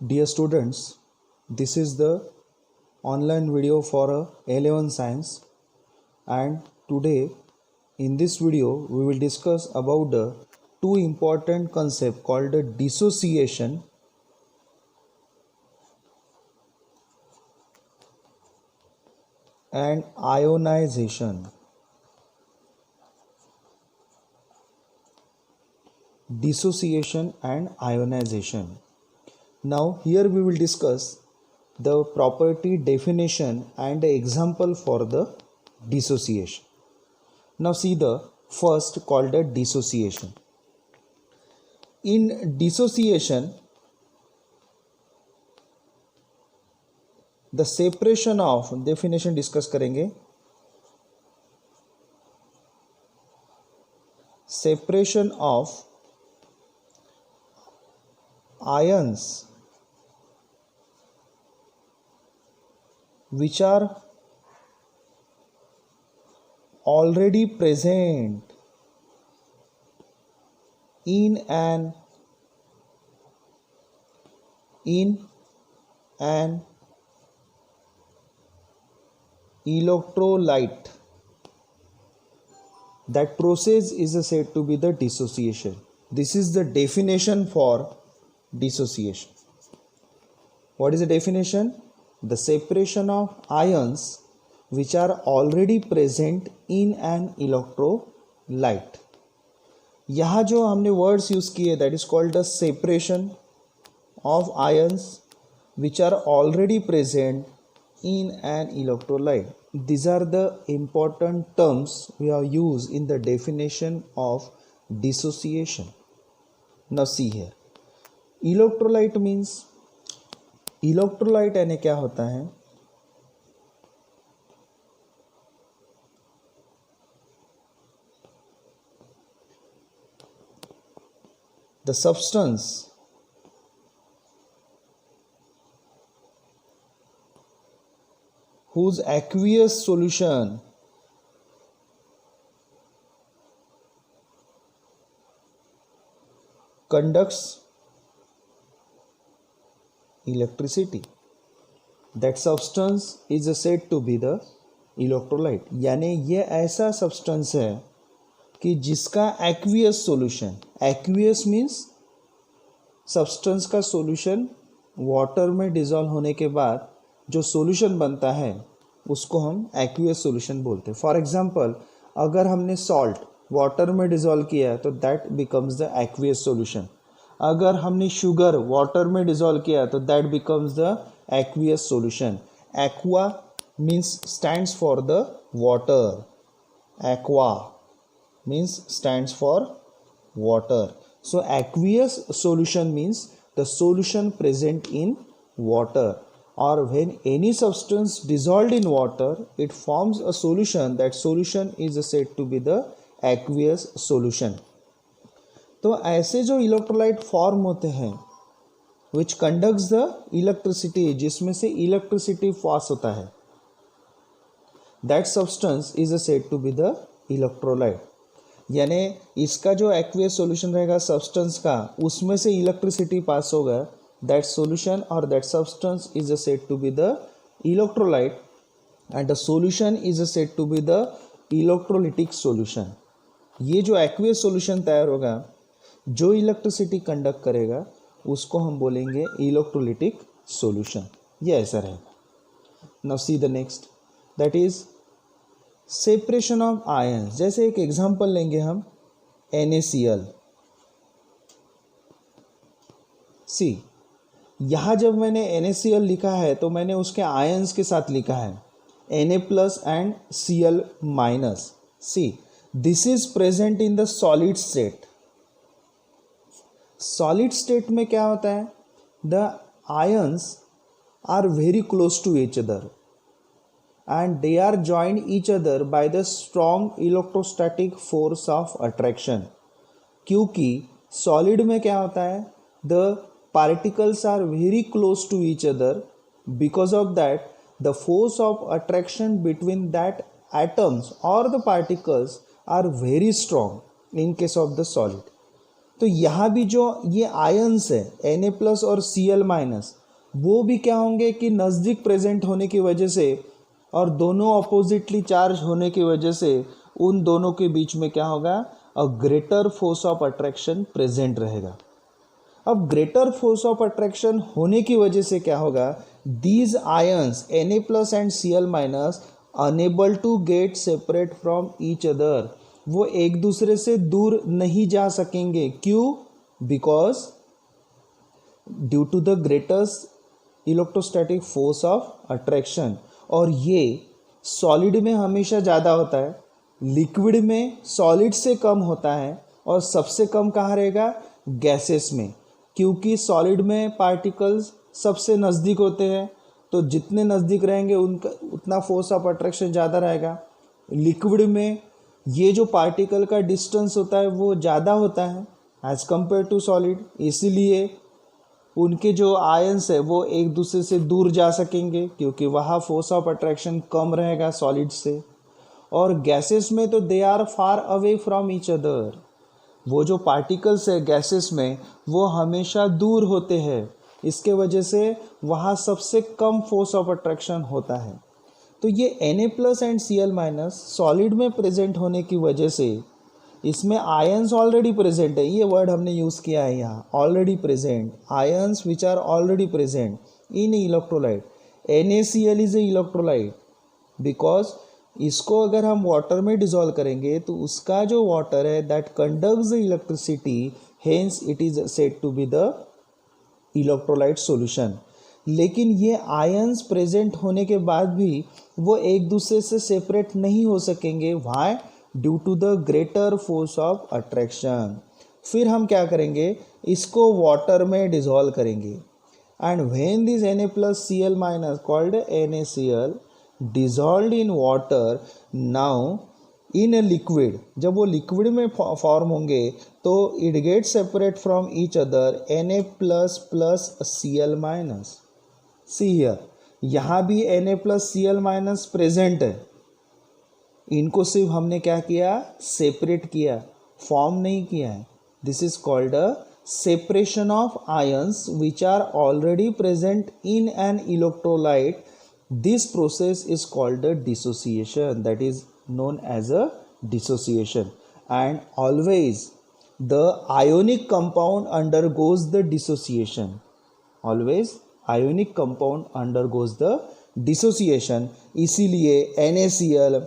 Dear students, this is the online video for 11 science, and today in this video we will discuss about the two important concept called the dissociation and ionization. Dissociation and ionization. Now here we will discuss the property definition and the example for the dissociation. Now see the first called the dissociation. In dissociation, the separation of definition discuss करेंगे. Separation of ions which are already present in an electrolyte. That process is said to be the dissociation. This is the definition for dissociation. What is the definition? The separation of ions which are already present in an electrolyte. यहाँ जो हमने words use किए that is called the separation of ions which are already present in an electrolyte. These are the important terms we have used in the definition of dissociation. Now see here. Electrolyte means electrolyte यानी क्या होता है? The substance whose aqueous solution conducts electricity. That substance is said to be the electrolyte. यानी ये ऐसा substance है कि जिसका aqueous solution, aqueous means substance का solution water में dissolve होने के बाद जो solution बनता है उसको हम aqueous solution बोलते हैं. For example, अगर हमने salt water में dissolve किया तो that becomes the aqueous solution. अगर हमने शुगर वाटर में डिजोल्व किया तो that becomes the aqueous solution. Aqua means stands for the water. Aqua means stands for water. So aqueous solution means the solution present in water. और when any substance dissolved in water it forms a solution. That solution is said to be the aqueous solution. तो ऐसे जो electrolyte form होते हैं विच conducts the electricity, जिसमें से electricity pass होता है, that substance is said to be the electrolyte. यानी इसका जो एक्वियस सॉल्यूशन रहेगा सब्सटेंस का, उसमें से इलेक्ट्रिसिटी पास होगा, दैट सॉल्यूशन और that substance is said to be the electrolyte and the solution is said to be the electrolytic solution. ये जो एक्वियस सॉल्यूशन तैयार होगा, जो इलेक्ट्रिसिटी कंडक्ट करेगा उसको हम बोलेंगे इलेक्ट्रोलिटिक सॉल्यूशन. ये ऐसा रहेगा. Now see the next, that is separation of ions. जैसे एक एग्जांपल लेंगे हम NaCl. सी यहाँ जब मैंने NaCl लिखा है तो मैंने उसके आयंस के साथ लिखा है Na+ and Cl-. See this is present in the solid state. Solid state में क्या होता है? The ions are very close to each other and they are joined each other by the strong electrostatic force of attraction. क्योंकि solid में क्या होता है? The particles are very close to each other. Because of that the force of attraction between that atoms or the particles are very strong in case of the solid. तो यहाँ भी जो ये आयंस है Na+ और Cl-, वो भी क्या होंगे कि नज़दीक प्रेजेंट होने की वजह से और दोनों अपोजिटली चार्ज होने की वजह से उन दोनों के बीच में क्या होगा, a greater force of attraction present रहेगा। अब ग्रेटर फोर्स ऑफ अट्रैक्शन होने की वजह से क्या होगा, these ions Na+ and Cl- unable to get separate from each other, वो एक दूसरे से दूर नहीं जा सकेंगे। क्यों? Because due to the greatest electrostatic force of attraction. और ये सॉलिड में हमेशा ज़्यादा होता है, लिक्विड में सॉलिड से कम होता है, और सबसे कम कहाँ रहेगा, गैसेस में, क्योंकि सॉलिड में पार्टिकल्स सबसे नज़दीक होते हैं, तो जितने नज़दीक रहेंगे उनका उतना फोर्स ऑफ अट्रैक्शन ज़्यादा रहेगा। लिक्विड में ये जो पार्टिकल का डिस्टेंस होता है वो ज़्यादा होता है एज़ कम्पेयर टू सॉलिड, इसीलिए उनके जो आयंस है वो एक दूसरे से दूर जा सकेंगे, क्योंकि वहाँ फोर्स ऑफ अट्रैक्शन कम रहेगा सॉलिड से। और गैसेस में तो they are far away from each other, वो जो पार्टिकल्स है गैसेस में वो हमेशा दूर होते हैं, इसके वजह से वहाँ सबसे कम फोर्स ऑफ अट्रैक्शन होता है। तो ये Na+ एंड Cl- सॉलिड में प्रेजेंट होने की वजह से इसमें आयंस ऑलरेडी प्रेजेंट है, ये वर्ड हमने यूज़ किया है यहाँ, already present, ions which are already present in electrolyte. NaCl is a electrolyte because इसको अगर हम वाटर में डिजोल्व करेंगे तो उसका जो वाटर है that conducts the electricity, hence it is said to be the electrolyte solution. लेकिन ये आयंस प्रेजेंट होने के बाद भी वो एक दूसरे से सेपरेट नहीं हो सकेंगे। Why? Due to the greater force of attraction. फिर हम क्या करेंगे, इसको वाटर में डिजोल्व करेंगे, and when this Na+ Cl- called NaCl dissolved in water, now in a liquid, जब वो लिक्विड में फॉर्म होंगे तो it get separate from each other Na++ Cl-। See here, यहाँ भी Na+ Cl- प्रेजेंट है, इनको सिर्फ हमने क्या किया, सेपरेट किया, फॉर्म नहीं किया है। This is called a separation of ions which are already present in an electrolyte. This process is called a dissociation, that is known as a dissociation, and always the ionic compound undergoes the dissociation, always ionic compound undergoes the dissociation। इसीलिए NaCl,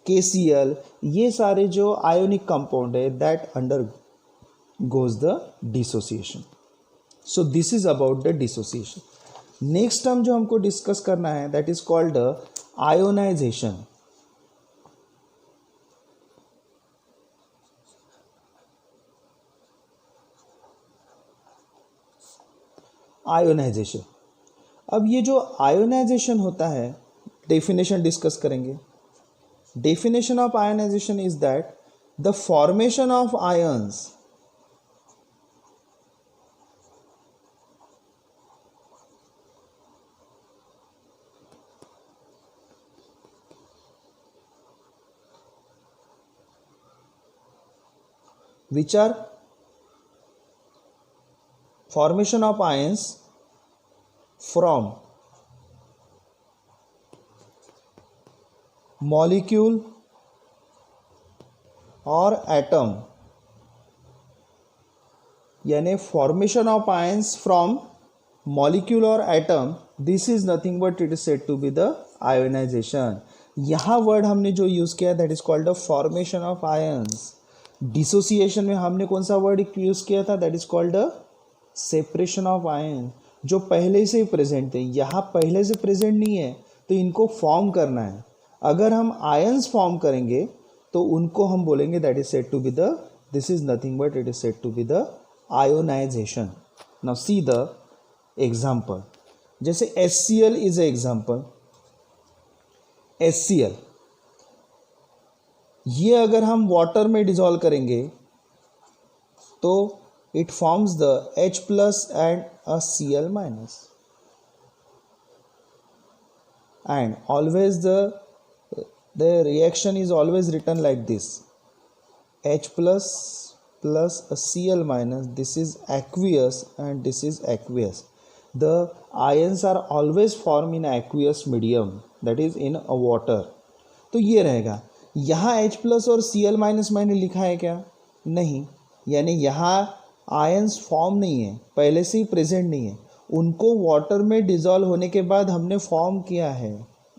KCl ये सारे जो ionic compound है that undergoes the dissociation। So this is about the dissociation। Next term जो हमको discuss करना है that is called ionisation. Ionisation, अब ये जो आयोनाइजेशन होता है डेफिनेशन डिस्कस करेंगे। Definition of ionisation is that the formation of ions which are formation of ions from molecule or atom, यानी formation of ions from molecule और atom, this is nothing but it is said to be the ionization. यहाँ word हमने जो use किया that is called the formation of ions. Dissociation में हमने कौन सा वर्ड यूज़ किया था, that is called the separation of ion, जो पहले से ही प्रेजेंट थे। यहाँ पहले से प्रेजेंट नहीं है तो इनको फॉर्म करना है। अगर हम आयंस फॉर्म करेंगे तो उनको हम बोलेंगे that is said to be the, this is nothing but it is said to be the ionisation. Now see the example, जैसे HCl is a example. HCl ये अगर हम वाटर में डिजोल्व करेंगे तो it forms the H+ and a Cl-, and always the reaction is always written like this, H+ plus a Cl minus. This is aqueous and this is aqueous. The ions are always formed in aqueous medium, that is in a water. तो ये रहेगा. यहाँ H plus और Cl minus मैंने लिखा है क्या? नहीं, यानी यहाँ आयंस फॉर्म नहीं है, पहले से ही प्रेजेंट नहीं है, उनको वाटर में डिजॉल्व होने के बाद हमने फॉर्म किया है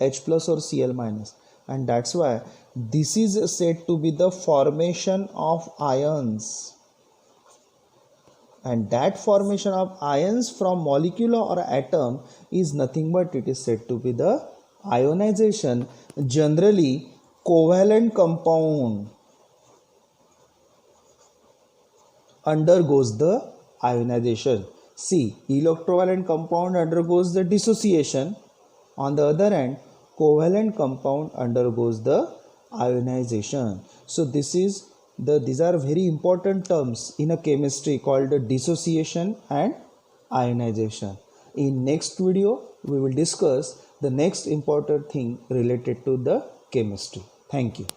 H प्लस और Cl minus, and that's why this is said to be the formation of ions. And that formation of ions from molecule or atom is nothing but it is said to be the ionization. Generally covalent compound undergoes the ionization. See, electrovalent compound undergoes the dissociation. On the other hand, covalent compound undergoes the ionization. So these are very important terms in a chemistry called dissociation and ionization. In next video, we will discuss the next important thing related to the chemistry. Thank you.